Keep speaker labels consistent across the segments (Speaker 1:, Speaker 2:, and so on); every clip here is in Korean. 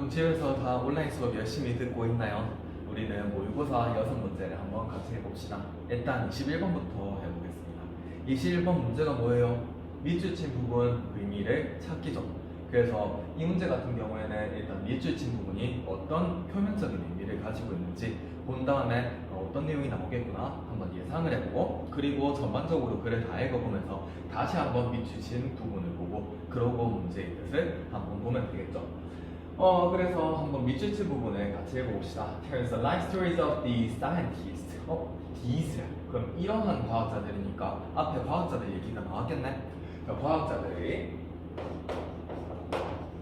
Speaker 1: 집에서 다 온라인 수업 열심히 듣고 있나요? 우리는 모의고사 6문제를 한번 같이 해봅시다. 일단 21번부터 해보겠습니다. 21번 문제가 뭐예요? 밑줄친 부분 의미를 찾기죠. 그래서 이 문제 같은 경우에는 일단 밑줄친 부분이 어떤 표면적인 의미를 가지고 있는지 본 다음에 어떤 내용이 나오겠구나 한번 예상을 해보고, 그리고 전반적으로 글을 다 읽어보면서 다시 한번 밑줄친 부분을 보고, 그러고 문제의 뜻을 한번 보면 되겠죠. 그래서 한번 밑줄친 부분을 같이 해봅시다. Here's the life stories of the scientists. these. 그럼 이러한 과학자들이니까 앞에 과학자들 얘기가 나왔겠네. 과학자들의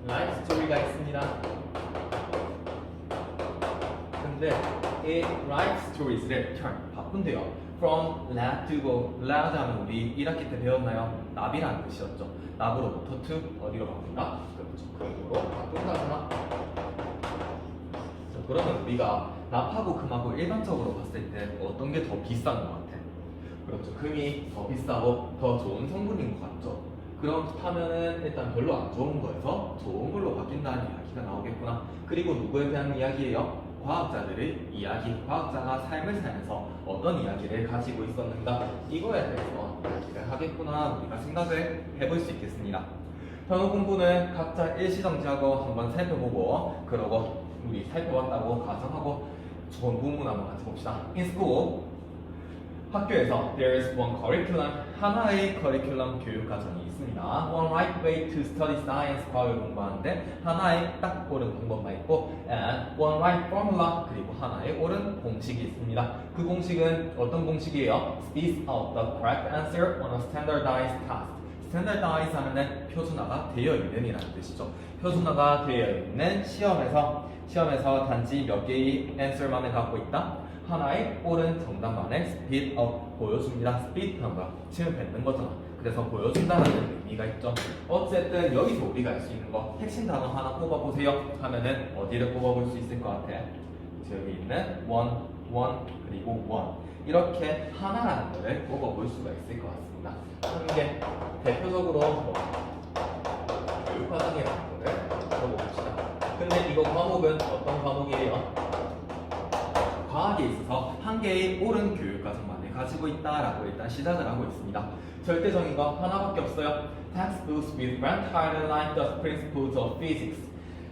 Speaker 1: 라이프 스토리가 있습니다. 근데 이 라이프 스토리스를 바꾼대요. From lab to go. lab 하면 우리 1학기 때 배웠나요? 납이라는 뜻이었죠. 납으로부터 to 어디로 바꾼다? 그렇죠. 그쪽으로 바꾼다잖아. 그러면 우리가 납하고 금하고 일반적으로 봤을 때 어떤 게 더 비싼 것 같아? 그렇죠. 금이 더 비싸고 더 좋은 성분인 것 같죠. 그렇다면은 일단 별로 안 좋은 거에서 좋은 걸로 바뀐다는 이야기가 나오겠구나. 그리고 누구에 대한 이야기예요? 과학자들의 이야기. 과학자가 삶을 살면서 어떤 이야기를 가지고 있었는가, 이거에 대해서 이야기를 하겠구나 우리가 생각을 해볼 수 있겠습니다. 현우 공부는 각자 일시정지하고 한번 살펴보고, 그러고 우리 살펴봤다고 가정하고 좋은 부분 한번 같이 봅시다. In school, 학교에서 there is one curriculum, 하나의 커리큘럼 교육 과정이 있습니다. One right way to study science, 과학을 공부하는데 하나의 딱 옳은 방법만 있고, and one right formula, 그리고 하나의 옳은 공식이 있습니다. 그 공식은 어떤 공식이에요? Spits out the correct answer on a standardized task. standardize 하면은 표준화가 되어 있는이라는 뜻이죠. 표준화가 되어 있는 시험에서 단지 몇 개의 answer만을 갖고 있다. 하나의 옳은 정답만을 spit up, 보여줍니다. spit 하는 거야. 지금 뱉는 거잖아. 그래서 보여준다는 의미가 있죠. 어쨌든 여기서 우리가 알 수 있는 거, 핵심 단어 하나 뽑아보세요 하면은 어디를 뽑아볼 수 있을 것 같아? 여기 있는 one, 그리고 one, 이렇게 하나라는 거를 뽑아볼 수가 있을 것 같습니다. 하는 게 대표적으로 교육과정이라는 거를 들어봅시다. 근데 이거 과목은 어떤 과목이에요? 과학에 있어서 한 개의 옳은 교육과정만을 가지고 있다라고 일단 시작을 하고 있습니다. 절대적인 거 하나밖에 없어요. Textbooks with grand title like the principles of physics.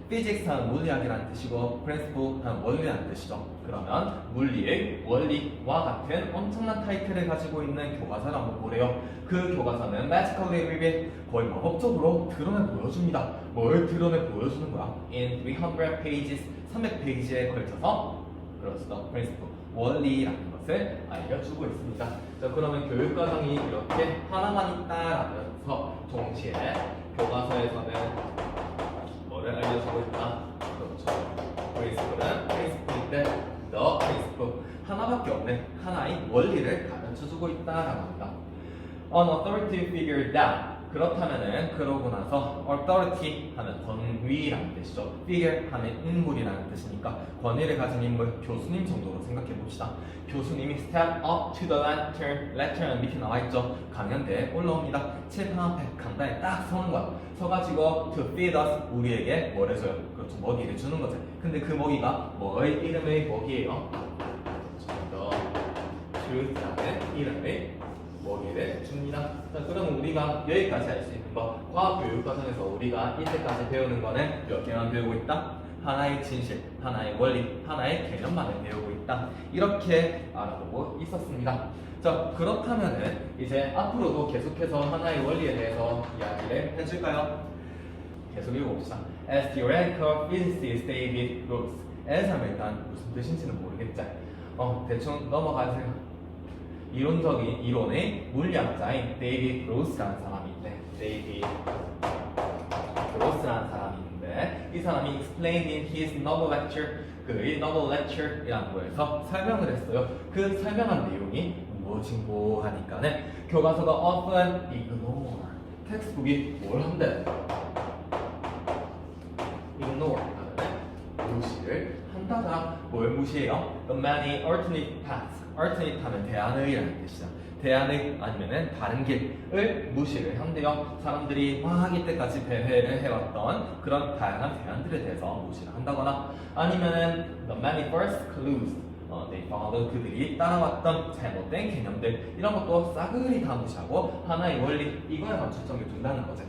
Speaker 1: physics 하는 물리학이라는 뜻이고 principle 하는 원리라는 뜻이죠. 그러면 물리의 원리와 같은 엄청난 타이틀을 가지고 있는 교과서를 한번 보래요. 그 교과서는 magically reveal, 거의 마법적으로 드러내 보여줍니다. 뭘 드러내 보여주는 거야? In 300 pages, 300페이지에 걸쳐서, 그렇죠, principle, 원리라는 것을 알려주고 있습니다. 자, 그러면 교육과정이 이렇게 하나만 있다라면서 동시에 교과서에서는 뭐를 알려주고 있다? 그렇죠, principle은 principle인데 the principle, 하나밖에 없는 하나의 원리를 가르쳐주고 있다라고 합니다. An authority figure that, 그렇다면은 그러고 나서 authority 하면 권위라는 뜻이죠. figure 하면 인물이라는 뜻이니까 권위를 가진 인물, 교수님 정도로 생각해 봅시다. 교수님이 step up to the lectern 밑에 나와 있죠. 강연대에 올라옵니다. 칠판 앞에 강단에 딱 서는 거야. 서가지고 to feed us, 우리에게 뭘 해줘요? 그렇죠, 먹이를 주는 거죠. 근데 그 먹이가 뭐의 이름의 먹이에요? the truth라는 이름의 먹이를 줍니다. 자, 그럼 우리가 여기까지 알 수 있는 거, 과학교육과정에서 우리가 이때까지 배우는 거는 몇 개만 배우고 있다? 하나의 진실, 하나의 원리, 하나의 개념만을 배우고 있다. 이렇게 알아보고 있었습니다. 자, 그렇다면은 이제 앞으로도 계속해서 하나의 원리에 대해서 이야기를 해줄까요? 계속 읽어봅시다. As theoretical physicist David Rose. as 하면 일단 무슨 뜻인지는 모르겠지. 대충 넘어가세요. 이론의 물리학자인 데이비드 로스라는 사람이 있대. 데이비드 로스라는 사람이 있는데, 이 사람이 explained in his novel lecture, 그의 novel lecture이라는 거에서 설명을 했어요. 그 설명한 내용이 무엇인고 하니까는 교과서가 often ignore, 텍스트북이 뭘 한대? ignore 하면 무시를 한다가 뭘 무시해요? The many alternate paths. alternate 하면 대안의라는 뜻이죠. 대안의 아니면은 다른 길을 무시를 한대요. 사람들이 막 이때까지 배회를 해왔던 그런 다양한 대안들에 대해서 무시를 한다거나 아니면은 the many false clues they followed 그들이 따라왔던 잘못된 개념들 이런 것도 싸그리 다 무시하고 하나의 원리 이거에만 초점을 둔다는 거죠.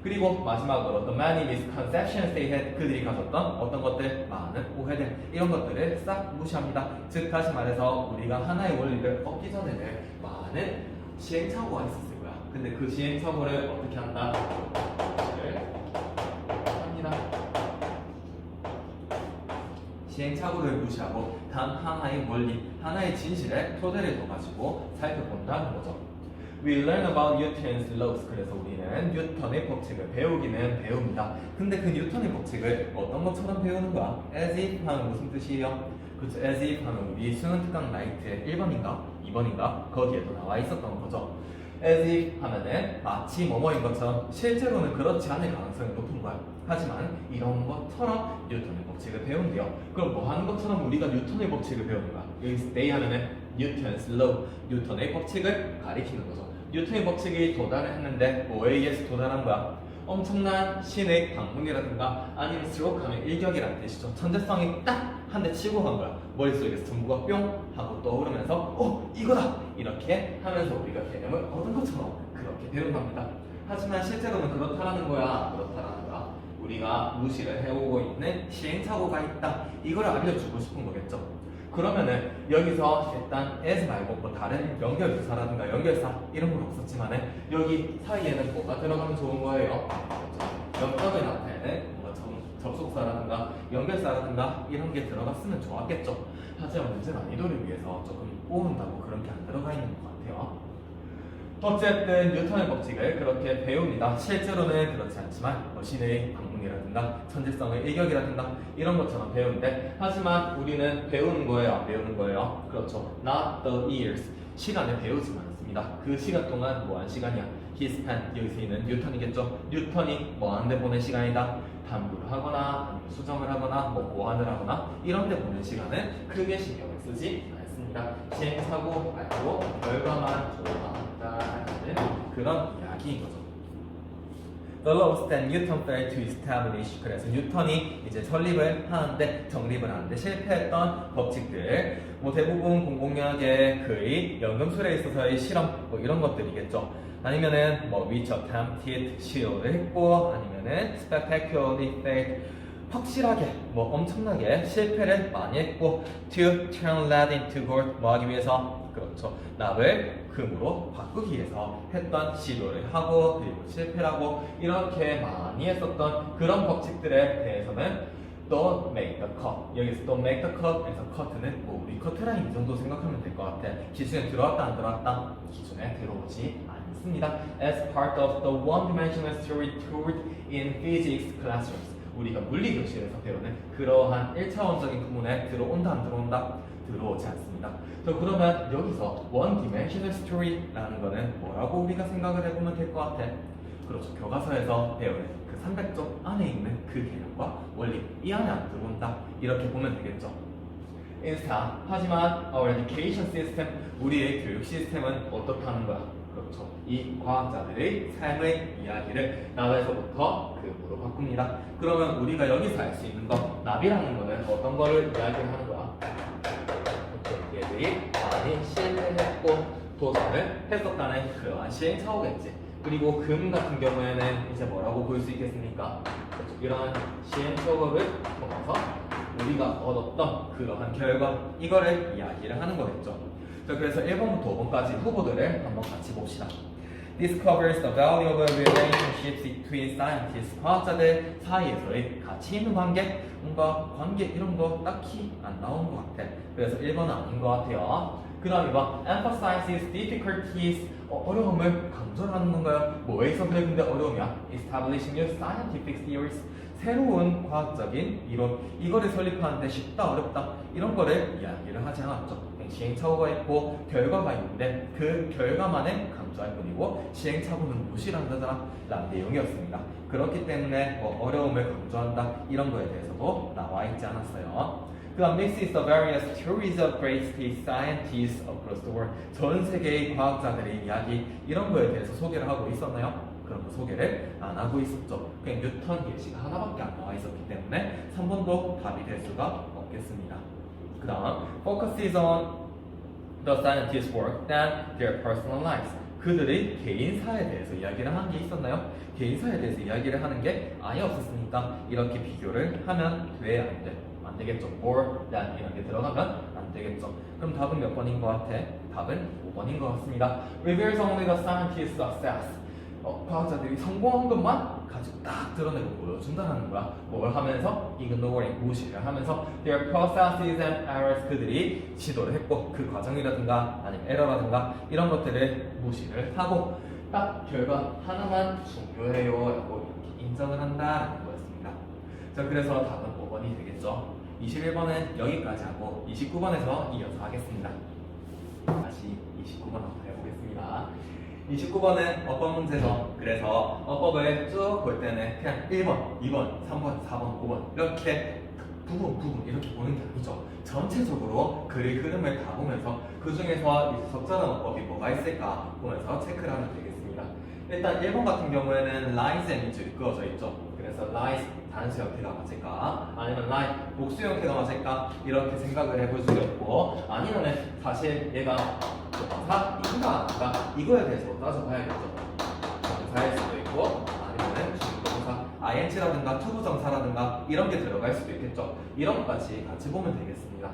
Speaker 1: 그리고 마지막으로 the many misconceptions they had 그들이 가졌던 어떤 것들 많은 오해들 이런 것들을 싹 무시합니다. 즉 다시 말해서 우리가 하나의 원리를 얻기 전에는 많은 시행착오가 있었을 거야. 근데 그 시행착오를 어떻게 한다? 합니다. 시행착오를 무시하고 단 하나의 원리, 하나의 진실의 토대를 더 가지고 살펴본다는 거죠. We learn about Newton's laws. 그래서 우리는 뉴턴의 법칙을 배우기는 배웁니다. 근데 그 뉴턴의 법칙을 어떤 것처럼 배우는 거야? As if 하면 무슨 뜻이에요? 그렇죠. As if 하면 우리 수능 특강 라이트의 1번인가? 2번인가? 거기에도 나와 있었던 거죠. As if 하면은 마치 뭐뭐인 것처럼 실제로는 그렇지 않을 가능성이 높은 거야. 하지만 이런 것처럼 뉴턴의 법칙을 배운대요. 그럼 뭐 하는 것처럼 우리가 뉴턴의 법칙을 배우는 거야? 여기서 they 하면은 Newton's law, 뉴턴의 법칙을 가리키는 거죠. 뉴턴의 법칙이 도달을 했는데 뭐에 의해서 도달한 거야? 엄청난 신의 방문이라든가 아니면 스트로크하면 일격이라는 뜻이죠. 천재성이 딱 한 대 치고 간 거야. 머릿속에서 전부가 뿅 하고 떠오르면서 이거다! 이렇게 하면서 우리가 개념을 얻은 것처럼 그렇게 배운답니다. 하지만 실제로는 그렇다라는 거야. 그렇다라는 거야. 우리가 무시를 해오고 있는 시행착오가 있다. 이걸 알려주고 싶은 거겠죠. 그러면은 여기서 일단 as 말고 뭐 다른 연결부사라든가 연결사 이런 건 없었지만은 여기 사이에는 뭐가 들어가면 좋은 거예요? 연결을 나타내는 뭔가 접속사라든가 연결사라든가 이런 게 들어갔으면 좋았겠죠. 하지만 문제 난이도를 위해서 조금 꼬은다고 그런 게 안 들어가 있는 것 같아요. 어쨌든 뉴턴의 법칙을 그렇게 배웁니다. 실제로는 그렇지 않지만 신의 방문이라든가 천재성의 일격이라든가 이런 것처럼 배우는데 하지만 우리는 배우는 거예요? 안 배우는 거예요? 그렇죠. Not the years. 시간을 배우지만 않습니다. 그 시간 동안 뭐한 시간이야? He spent. 여기서 있는 뉴턴이겠죠. 뉴턴이 뭐하는데 보낸 시간이다? 탐구를 하거나 아니면 수정을 하거나 뭐 보완을 하거나 이런 데 보낸 시간은 크게 신경을 쓰지 않습니다. 시행착오 말고 결과만 조사한다는 그런 이야기인 거죠. The laws that Newton failed to establish. 그래서 뉴턴이 이제 설립을 하는데 정립을 하는데 실패했던 법칙들 뭐 대부분 공공연하게 그의 연금술에 있어서의 실험 뭐 이런 것들이겠죠. 아니면은 뭐 which attempted 시도를 했고 아니면은 spectacularly failed 확실하게 뭐 엄청나게 실패를 많이 했고 to turn lead into gold 뭐 하기 위해서 그렇죠. 납을 금으로 바꾸기 위해서 했던 시도를 하고 그리고 실패를 하고 이렇게 많이 했었던 그런 법칙들에 대해서는 또 make the cut. 여기서 또 make the cut에서 cut는 뭐 우리 커트라인 이 정도 생각하면 될 것 같아. 기준에 들어왔다 안 들어왔다? 기준에 들어오지 않습니다. As part of the one-dimensional theory taught in physics classrooms. 우리가 물리 교실에서 배우는 그러한 1차원적인 구문에 들어온다 안 들어온다? 들어오지 않습니다. 그러면 여기서 one dimensional story라는 거는 뭐라고 우리가 생각을 해보면 될 것 같아? 그렇죠. 교과서에서 배우는 그 300쪽 안에 있는 그 개념과 원리 이 안에 안 들어온다. 이렇게 보면 되겠죠. 인스타. 하지만 our education system 우리의 교육 시스템은 어떻다는 거야? 그렇죠. 이 과학자들의 삶의 이야기를 나에서부터 금으로 바꿉니다. 그러면 우리가 여기서 알 수 있는 거 납이라는 거는 어떤 거를 이야기하는 거야? 얘들이 많이 실패했고 도전을 했었다는 그러한 시행착오겠지. 그리고 금 같은 경우에는 이제 뭐라고 볼 수 있겠습니까? 그렇죠. 이러한 시행착오를 통해서 우리가 얻었던 그러한 결과 이거를 이야기를 하는 거겠죠. 자, 그래서 1번부터 5번까지 후보들을 한번 같이 봅시다. Discovers the valuable relationships between scientists. 과학자들 사이에서의 가치 있는 관계, 뭔가 관계 이런 거 딱히 안 나온 것 같아. 그래서 1번은 아닌 것 같아요. 그 다음 2번 emphasizes difficulties. 어려움을 강조하는 건가요? 뭐에 있어서 근데 어려움이야? Establishing new scientific theories. 새로운 과학적인 이론, 이거를 설립하는데 쉽다 어렵다 이런 거를 이야기를 하지 않았죠. 시행착오가 있고 결과가 있는데 그 결과만을 강조할 뿐이고 시행착오는 무시한다더라 라는 내용이었습니다. 그렇기 때문에 뭐 어려움을 강조한다 이런 거에 대해서도 나와 있지 않았어요. 그 다음 This is the various theories of great scientists across the world. 전 세계의 과학자들의 이야기 이런 거에 대해서 소개를 하고 있었나요? 그런 거 소개를 안 하고 있었죠. 그냥 뉴턴 예시가 하나밖에 안 나와 있었기 때문에 3번도 답이 될 수가 없겠습니다. 그 다음 focuses on the scientists' work than their personal lives. 그들의 개인사에 대해서 이야기를 하는 게 있었나요? 개인사에 대해서 이야기를 하는 게 아예 없었으니까 이렇게 비교를 하면 돼? 안 돼? 안 되겠죠. more than 이런 게 들어가면 안 되겠죠. 그럼 답은 몇 번인 것 같아? 답은 5번인 것 같습니다. reveals only the scientist's success. 과학자들이 성공한 것만 가지고 딱 드러내고 보여준다는 거야. 뭘 하면서? ignoring, 무시를 하면서 their processes and errors. 그들이 시도를 했고 그 과정이라든가 아니면 에러라든가 이런 것들을 무시를 하고 딱 결과 하나만 중요해요 라고 이렇게 인정을 한다는 거였습니다. 자, 그래서 답은 5번이 되겠죠. 21번은 여기까지 하고 29번에서 이어서 하겠습니다. 다시 29번 한번 해보겠습니다. 29번은 어법 문제죠. 그래서 어법을 쭉 볼 때는 그냥 1번, 2번, 3번, 4번, 5번 이렇게 부분 이렇게 보는 게 아니죠. 전체적으로 글의 흐름을 다 보면서 그 중에서 적절한 어법이 뭐가 있을까 보면서 체크를 하면 되겠습니다. 일단 1번 같은 경우에는 lies and 밑줄이 그어져 있죠. 그래서 lies 단수 형태가 맞을까? 아니면 lie 복수 형태가 맞을까? 이렇게 생각을 해볼 수가 있고 아니면은 사실 얘가 인가 아닌가? 이거에 대해서 따져봐야겠죠. 정사일 수도 있고 아니면은 주동사 ing라든가 투부정사라든가 이런 게 들어갈 수도 있겠죠. 이런 것까지 같이 보면 되겠습니다.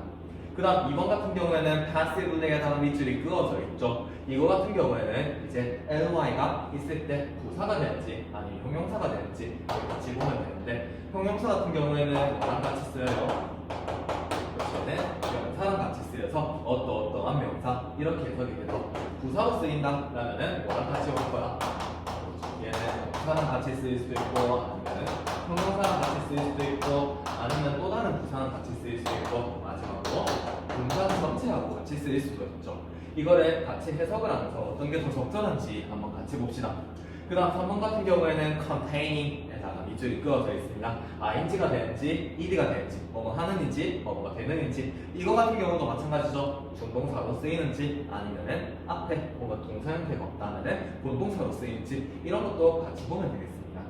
Speaker 1: 그 다음 2번 같은 경우에는 passively에다가 밑줄이 그어져 있죠. 이거 같은 경우에는 이제 ly가 있을 때 부사가 되는지 아니면 형용사가 되는지 같이 보면 되는데 형용사 같은 경우에는 뭐랑 같이 쓰여요? 명사랑 같이 쓰여서 어떠한 명사 이렇게 해석이 돼서 부사로 쓰인다 라면은 뭐랑 같이 올 거야? 얘는 명사랑 같이 쓰일 수도 있고 아니면 형용사랑 같이 쓰일 수도 있고 아니면 또 다른 부사랑 같이 쓰일 수도 있고 마지막으로 분사 전체하고 같이 쓰일 수도 있죠. 이거를 같이 해석을 하면서 어떤 게 더 적절한지 한번 같이 봅시다. 그 다음 3번 같은 경우에는 containing 밑줄이 그어져 있습니다. ing가 되는지 ed가 되는지 뭐뭐 하는지 뭐뭐가 되는지 이거 같은 경우도 마찬가지죠. 중동사로 쓰이는지 아니면은 앞에 뭔가 동사 형태가 없다면은 본동사로 쓰이는지 이런 것도 같이 보면 되겠습니다.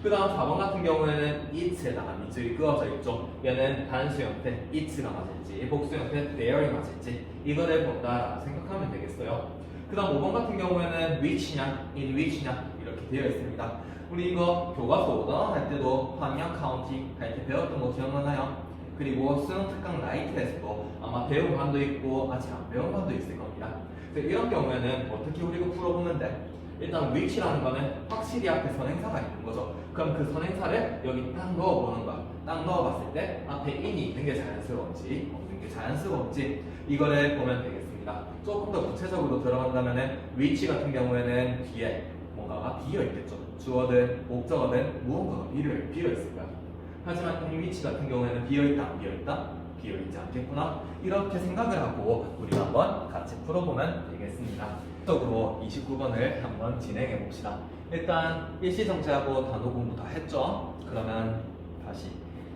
Speaker 1: 그 다음 4번 같은 경우에는 it에다가 밑줄이 그어져 있죠. 얘는 단수 형태 it가 맞을지 복수 형태 there이 맞을지 이거를 본다라고 생각하면 되겠어요. 그 다음 5번 같은 경우에는 which냐 in which냐 이렇게 되어 있습니다. 우리 이거 교과서 오더 할 때도 황양 카운티 할 때 배웠던 거 기억나나요? 그리고 수능 특강 라이트에서도 아마 배운 반도 있고 아직 안 배운 반도 있을 겁니다. 이런 경우에는 어떻게 우리가 풀어보는데 일단 which라는 거는 확실히 앞에 선행사가 있는 거죠. 그럼 그 선행사를 여기 딱 넣어보는 거야. 딱 넣어봤을 때 앞에 in이 있는 게 자연스러운지 없는 게 자연스러운지 이거를 보면 되겠습니다. 조금 더 구체적으로 들어간다면은 which 같은 경우에는 뒤에 뭔가가 비어있겠죠. 주어든 목적어든 무언가가 비어있을 거야. 하지만 in which 같은 경우에는 비어있다 안 비어있다? 비어있지 않겠구나. 이렇게 생각을 하고 우리가 한번 같이 풀어보면 되겠습니다. 적으로 29번을 한번 진행해 봅시다. 일단 일시정지하고 단어 공부 다 했죠? 그러면 다시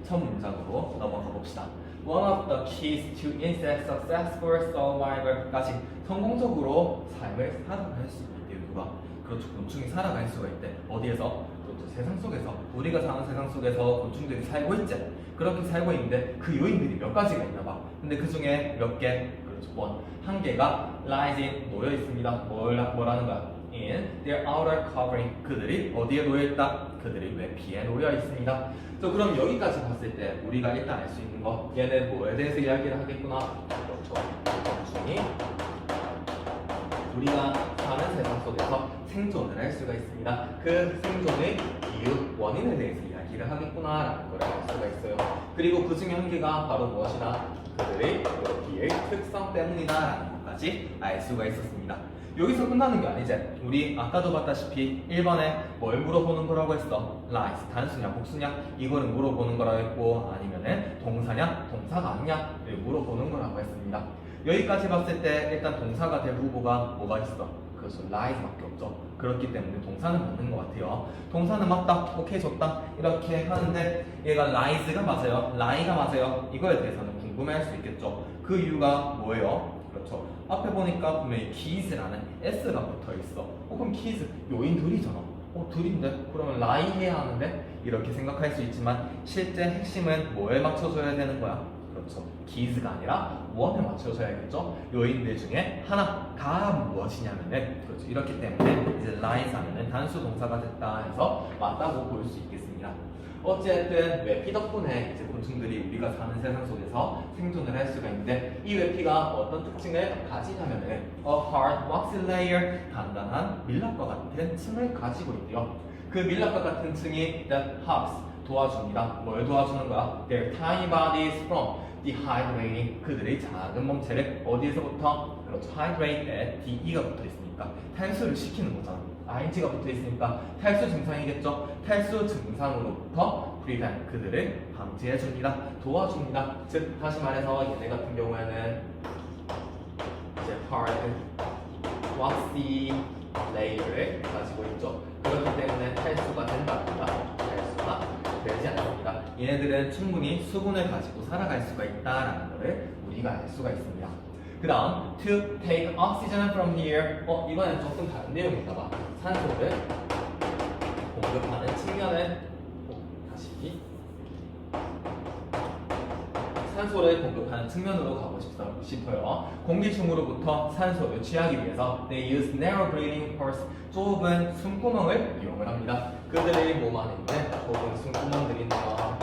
Speaker 1: 첫 문장으로 넘어가 봅시다. One of the keys to insect successful survival까지 성공적으로 삶을 살아갈 수 있는 이유가 그렇죠. 곤충이 살아갈 수가 있대. 어디에서? 그렇죠. 세상 속에서 우리가 사는 세상 속에서 곤충들이 살고 있지. 그렇게 살고 있는데 그 요인들이 몇 가지가 있나 봐. 근데 그 중에 몇 개? 그렇죠. 한 개가 lies in 놓여 있습니다. 뭐라는 거야? In their outer covering. 그들이 어디에 놓여 있다? 그들이 외피에 놓여 있습니다. 그럼 여기까지 봤을 때 우리가 일단 알 수 있는 거 얘는 뭐에 대해서 이야기를 하겠구나. 그렇죠. 곤충이 우리가 사는 세상 속에서 생존을 할 수가 있습니다. 그 생존의 이유, 원인에 대해서 이야기를 하겠구나라는 걸 알 수가 있어요. 그리고 그 중에 한 개가 바로 무엇이다? 그들의 외피의 특성 때문이다라는 것까지 알 수가 있었습니다. 여기서 끝나는 게 아니지. 우리 아까도 봤다시피 1번에 뭘 물어보는 거라고 했어? lies, 단수냐 복수냐? 이거는 물어보는 거라고 했고 아니면은 동사냐 동사가 아니냐? 물어보는 거라고 했습니다. 여기까지 봤을 때 일단 동사가 될 후보가 뭐가 있어? 그래서 lies밖에 없죠. 그렇기 때문에 동사는 맞는 것 같아요. 동사는 맞다, 오케이 좋다 이렇게 하는데 얘가 lies가 맞아요, lie가 맞아요. 이거에 대해서는 궁금해할 수 있겠죠. 그 이유가 뭐예요? 그렇죠. 앞에 보니까 분명히 keys라는 s가 붙어 있어. 그럼 keys 요인 둘이잖아. 둘인데 그러면 lie 해야 하는데 이렇게 생각할 수 있지만 실제 핵심은 뭐에 맞춰줘야 되는 거야? 그렇죠. keys가 아니라 무엇에 맞춰줘야겠죠? 요인들 중에 하나가 무엇이냐면은 그렇죠. 이렇기 때문에 이제 lie 하면은 단수 동사가 됐다 해서 맞다고 볼 수 있겠습니다. 어쨌든 외피 덕분에 이제 곤충들이 우리가 사는 세상 속에서 생존을 할 수가 있는데 이 외피가 어떤 특징을 가지냐면은 a hard waxy layer 단단한 밀랍과 같은 층을 가지고 있대요. 그 밀랍과 같은 층이 that helps 도와줍니다. 뭘 도와주는 거야? Their tiny bodies from dehydrating 그들의 작은 몸체를 어디에서부터? 그렇죠. hydrate에 DE가 붙어 있으니까 탈수를 시키는 거잖아. ing가 붙어 있으니까 탈수 증상이겠죠. 탈수 증상으로부터 prevent 그들을 방지해 줍니다. 도와줍니다. 즉 다시 말해서 얘네 같은 경우에는 이제 hard waxy layer를 가지고 있죠. 그렇기 때문에 탈수가 된답니다. 탈수가 되지 않습니다. 얘네들은 충분히 수분을 가지고 살아갈 수가 있다라는 것을 우리가 알 수가 있습니다. 그 다음 to take oxygen from here 이번엔 조금 다른 내용인가 봐. 산소를 공급하는 측면을 다시 산소를 공급하는 측면으로 가고 싶어요. 공기 중으로부터 산소를 취하기 위해서 they use narrow breathing pores 좁은 숨구멍을 이용을 합니다. 그들의 몸 안에 있는 좁은 숨구멍들인데요.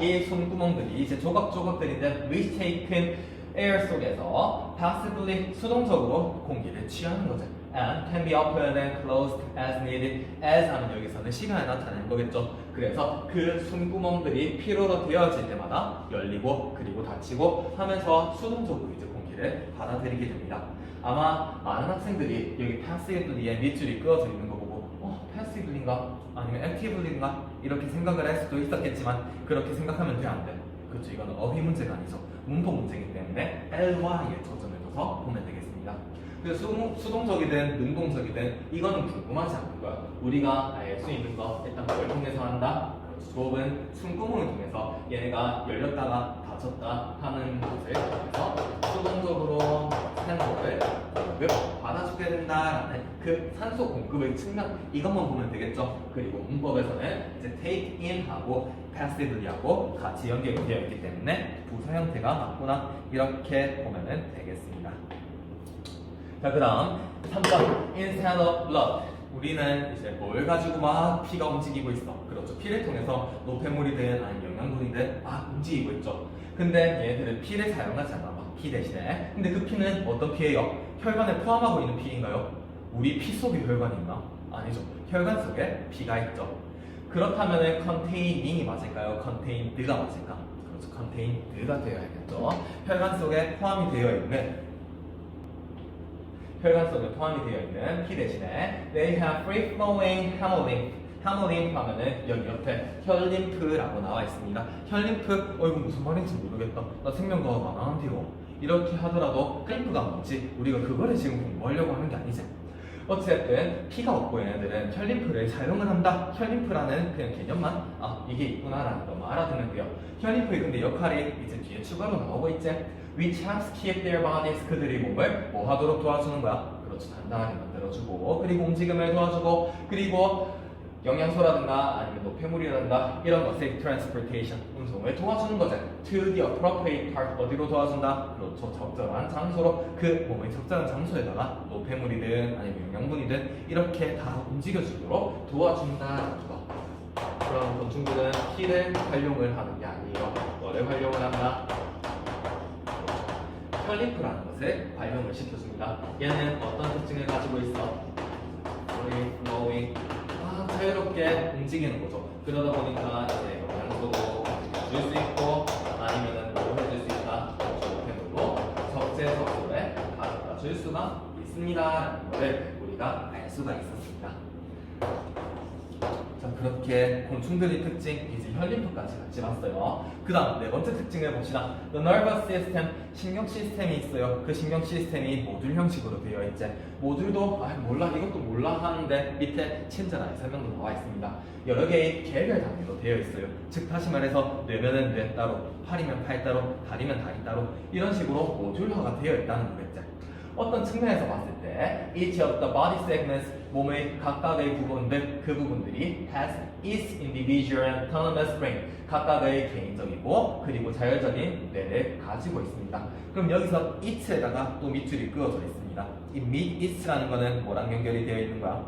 Speaker 1: 이 숨구멍들이 이제 조각조각들인데 which taken air 속에서 passively 수동적으로 공기를 취하는 거죠. and can be opened and closed as needed. as 하면 여기서는 시간을 나타내는 거겠죠. 그래서 그 숨구멍들이 필요로 되어질 때마다 열리고 그리고 닫히고 하면서 수동적으로 이제 공기를 받아들이게 됩니다. 아마 많은 학생들이 여기 passively에 밑줄이 끄어져 있는 거 보고 passively인가? 아니면 activelly인가? 이렇게 생각을 할 수도 있었겠지만 그렇게 생각하면 돼 안 돼? 그렇죠. 이거는 어휘 문제가 아니죠. 문법 문제이기 때문에 ly에 초점을 둬서 보면 되겠습니다. 그래서 수동적이든 능동적이든 이거는 궁금하지 않는 거야. 우리가 알 수 있는 거 일단 뭘 통해서 한다? 그렇죠. 좁은 숨구멍을 통해서 얘네가 열렸다가 닫혔다 하는 것을 통해서 수동적으로 산소를 공급 받아주게 된다라는 그 산소 공급의 측면 이것만 보면 되겠죠. 그리고 문법에서는 이제 take in 하고 passively 하고 같이 연결이 되어 있기 때문에 부사 형태가 맞구나 이렇게 보면 되겠습니다. 자, 그 다음 3번 instead of blood 우리는 이제 뭘 가지고 막 피가 움직이고 있어. 그렇죠. 피를 통해서 노폐물이든 아니면 영양분이든 움직이고 있죠. 근데 얘네들은 피를 사용하지 않아 봐. 피 대신에. 근데 그 피는 어떤 피예요? 혈관을 포함하고 있는 피인가요? 우리 피 속에 혈관이 있나? 아니죠. 혈관 속에 피가 있죠. 그렇다면 containing 맞을까요? contained가 맞을까? 그렇죠. contained가 되어야겠죠. 혈관 속에 포함이 되어 있는 피 대신에 they have free flowing hemolymph. hemolymph 하면은 여기 옆에 혈림프라고 나와 있습니다. 혈림프 이거 무슨 말인지 모르겠다. 나 생명과학 안 하는데요. 이렇게 하더라도 림프가 뭔지 우리가 그거를 지금 공부하려고 하는 게 아니지. 어쨌든 피가 없고 얘네들은 혈림프를 사용을 한다. 혈림프라는 그냥 개념만 이게 있구나라는 것만 알아두면 돼요. 혈림프의 근데 역할이 이제 뒤에 추가로 나오고 있지. which helps keep their bodies 그들의 몸을 뭐 하도록 도와주는 거야? 그렇죠. 단단하게 만들어주고 그리고 움직임을 도와주고 그리고 영양소라든가 아니면 노폐물이라든가 이런 것을 transportation 운송을 도와주는 거죠. to the appropriate part 어디로 도와준다? 그렇죠. 적절한 장소로 그 몸의 적절한 장소에다가 노폐물이든 아니면 영양분이든 이렇게 다 움직여주도록 도와준다는 거. 그럼 곤충들은 피를 활용을 하는 게 아니에요. 뭐를 활용을 한다? 혈림프라는 것을 발명을 시켜줍니다. 얘는 어떤 특징을 가지고 있어? free flowing 자유롭게 움직이는 거죠. 그러다 보니까 이제 영양소도 줄 수 있고 아니면은 뭐 해줄 수 있다. 노폐물로 적재적소에 가져다 줄 수가 있습니다. 라는 것을 우리가 알 수가 있었습니다. 자, 그렇게 곤충들의 특징, 이제 혈림토까지 같이 봤어요. 그 다음 네 번째 특징을 봅시다. The nervous system, 신경 시스템이 있어요. 그 신경 시스템이 모듈 형식으로 되어 있지. 모듈도 몰라, 이것도 몰라 하는데 밑에 친절하게 설명도 나와 있습니다. 여러 개의 개별 단계로 되어 있어요. 즉 다시 말해서 뇌면은 뇌 따로, 팔이면 팔 따로, 다리면 다리 따로 이런 식으로 모듈화가 되어 있다는 거겠죠. 어떤 측면에서 봤을 때 each of the body segments, 몸의 각각의 부분들, 그 부분들이 has its individual and autonomous brain, 각각의 개인적이고 그리고 자율적인 뇌를 가지고 있습니다. 그럼 여기서 it에다가 또 밑줄이 그어져 있습니다. 이 it라는 거는 뭐랑 연결이 되어 있는 거야?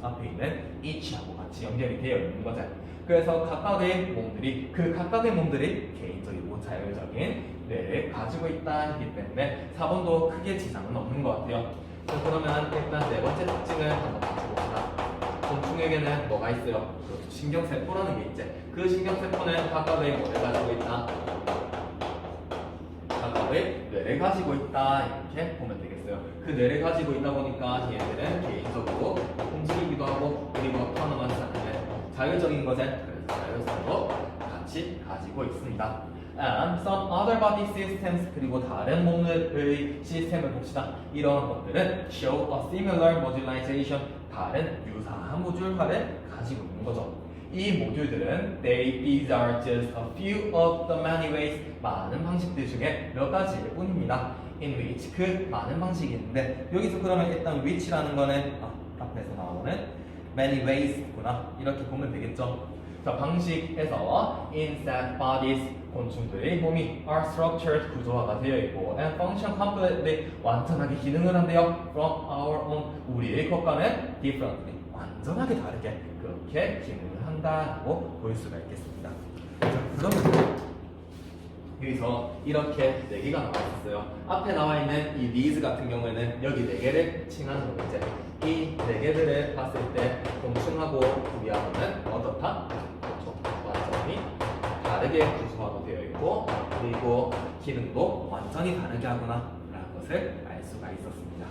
Speaker 1: 앞에 있는 each하고 같이 연결이 되어 있는 거죠. 그래서 각각의 몸들이 그 각각의 몸들이 개인적이고 자율적인 뇌를 가지고 있다기 때문에 4번도 크게 지장은 없는 것 같아요. 자, 그러면 일단 네 번째 특징을 한번 맞춰봅시다. 곤충에게는 뭐가 있어요? 신경세포라는 게 있지. 그 신경세포는 각각의 뭐를 가지고 있다? 각각의 뇌를 가지고 있다 이렇게 보면 되겠어요. 그 뇌를 가지고 있다 보니까 얘들은 개인적으로 움직이기도 하고 그리고 autonomous한데 자율적인 것에 그래서 자율성도 같이 가지고 있습니다. And some other body systems 그리고 다른 몸의 시스템을 봅시다. 이런 것들은 show a similar modularization 다른 유사한 모듈화를 가지고 있는 거죠. 이 모듈들은 these are just a few of the many ways 많은 방식들 중에 몇 가지일 뿐입니다. in which 그 많은 방식이 있는데 여기서 그러면 일단 which라는 거는 앞에서 나오는 many ways구나 이렇게 보면 되겠죠. 자, 방식에서 insect bodies 곤충들의 몸이 are structured 구조화가 되어 있고 and function completely 완전하게 기능을 한대요. from our own 우리의 것과는 differently 완전하게 다르게 그렇게 기능을 한다고 볼 수가 있겠습니다. 자, 그러면 여기서 이렇게 4개가 나와 있었어요. 앞에 나와 있는 이 these 같은 경우에는 여기 4개를 칭하는 거겠죠. 이 4개들을 봤을 때 곤충하고 우리하고는 어떻다? 그렇죠. 완전히 다르게 구조화가 되어 있고 그리고 기능도 완전히 다르게 하구나 라는 것을 알 수가 있었습니다.